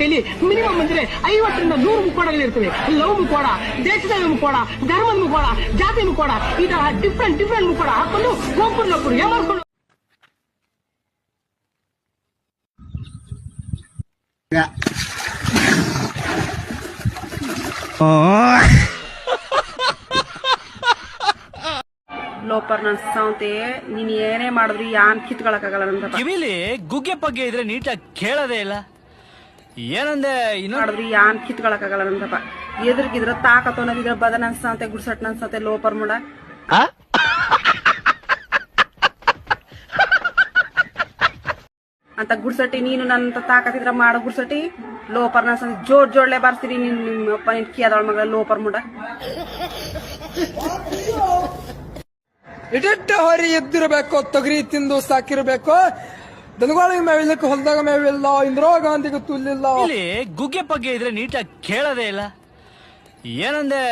ಕೈಲಿ ಮಿನಿಮಮ್ ಅಂದ್ರೆ 50ರಿಂದ 100 ಮುಖವಾಡಗಳಿರ್ತವೆ. ಲವ್ ಮುಖವಾಡ, ದೇಶದ ಮುಖವಾಡ, ಧರ್ಮದ ಮುಖವಾಡ, ಜಾತಿ ಮುಖವಾಡ, ಈ ತರ ಡಿಫ್ರೆಂಟ್ ಮುಖವಾಡ ಹಾಕೊಂಡು ಒಬ್ಬರು ಏಮಾರ್ಕೊಂಡು ಲೋಪರ್ ನನ್ ಸಾವಂತೆ ನೀನ್ ಏನೇ ಮಾಡಿದ್ರಿ ಯಾನ್ ಕಿತ್ಕೊಳಕಾಗಲ್ಲ ಅಂತ ಕಿವಿಲಿ ಗುಗ್ಗೆ ಪಗ್ಗೆ ಇದ್ರೆ ನೀಟಾಗಿ ಕೇಳೋದೇ ಇಲ್ಲ. ಏನಂದೆ ಇನ್ನು ಮಾಡಿದ್ರಿ ಯಾನ್ ಕಿತ್ಕೊಳಕಾಗಲ್ಲ ಅಂತಪ್ಪ. ಎದುರ್ಗಿದ್ರ ತಾಕತ್ತು ಅನ್ನೋದಿದ್ರ ಬದನ ಅನ್ಸಂತೆ ಗುಡ್ಸಟ್ ಅನ್ಸಂತೆ ಲೋಪರ್ ಮುಡ ಅಂತ ಗುಡ್ಸಟ್ಟಿ ನೀನು ನನ್ನ ತಾಕತ್ತಿದ್ರ ಮಾಡೋ ಗುಡ್ಸಟ್ಟಿ ಲೋಪರ್ ಅನ್ಸಂತೆ ಜೋಡ್ಲೆ ಬಾರ್ಸ್ತೀರಿ ನಿಮ್ಮಪ್ಪ ನಿನ್ ಕಿಯಾದೊಳ ಮಗಳ ಲೋಪರ್ ಮುಡ. ಇಡಿಟ್ಟ ಹೊರಿ ಎದ್ದಿರಬೇಕು, ತೊಗರಿ ತಿಂದು ಸಾಕಿರ್ಬೇಕು. ದನಗಳಿಗೆ ಮೇವಿಲ್ಲಕ್ಕೆ ಹೊಲದಾಗ ಮೇವಿಲ್ಲ, ಇಂದಿರಾ ಗಾಂಧಿಗೂ ತುಲ್ಲಿಲ್ಲ. ಇಲ್ಲಿ ಗುಗ್ಗೆ ಪಗ್ಗೆ ಇದ್ರೆ ನೀಟಾಗಿ ಕೇಳೋದೇ ಇಲ್ಲ. ಏನಂದೆ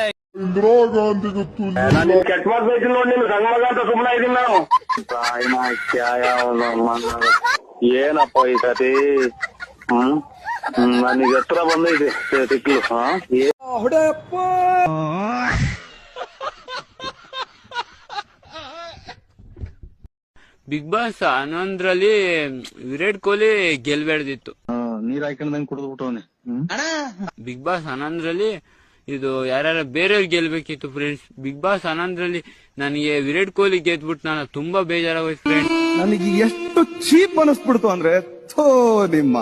ಇಂದಿರಾ ಗಾಂಧಿಗೂ ತುಲ್ಲಿಲ್ಲ. ಕೆಟ್ಟ ಮಾತು ಬೈತಿಲ್ಲ ನೋಡಿ, ನಿಮ್ ಸಂಗ ಮಗ ಅಂತ ಸುಮ್ಮನೆ ಇದೀನಿ ನಾನು. ಏನಪ್ಪ ಈ ಕತಿ ನನಗೆ ಹತ್ರ ಬಂದೈತೆ ತಿಕ್ಲು. ಹೊಡೆಯಪ್ಪ ಬಿಗ್ ಬಾಸ್ 11ರಲ್ಲಿ ವಿರಾಟ್ ಕೊಹ್ಲಿ ಗೆಲ್ಬೇಡ್ದಿತ್ತು. ನೀರ್ ಹಾಕೊಂಡಂಗ್ ಕುಡಿದು ಬಿಟ್ಟವನೆ. ಬಿಗ್ ಬಾಸ್ 11ರಲ್ಲಿ ಇದು ಯಾರ್ಯಾರ ಬೇರೆಯವ್ರು ಗೆಲ್ಬೇಕಿತ್ತು ಫ್ರೆಂಡ್ಸ್. ಬಿಗ್ ಬಾಸ್ 11ರಲ್ಲಿ ನನಗೆ ವಿರಾಟ್ ಕೊಹ್ಲಿ ಗೆದ್ಬಿಟ್ಟು ನಾನು ತುಂಬಾ ಬೇಜಾರಾಗೋಯ್ತು ಫ್ರೆಂಡ್ಸ್. ನನಗೆ ಎಷ್ಟು ಚೀಪ್ ಅನಿಸ್ಬಿಡ್ತು ಅಂದ್ರೆ ಥೋ ನಿಮ್ಮ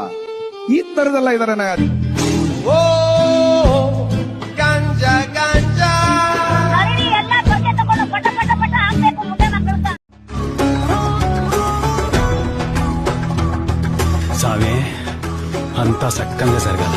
ಈ ತರದೆಲ್ಲ ಇದಾರೆ. ಸಾವೇ ಅಂತ ಸಕ್ಕಂಗೆ ಸರ್ಗಲ್ಲ.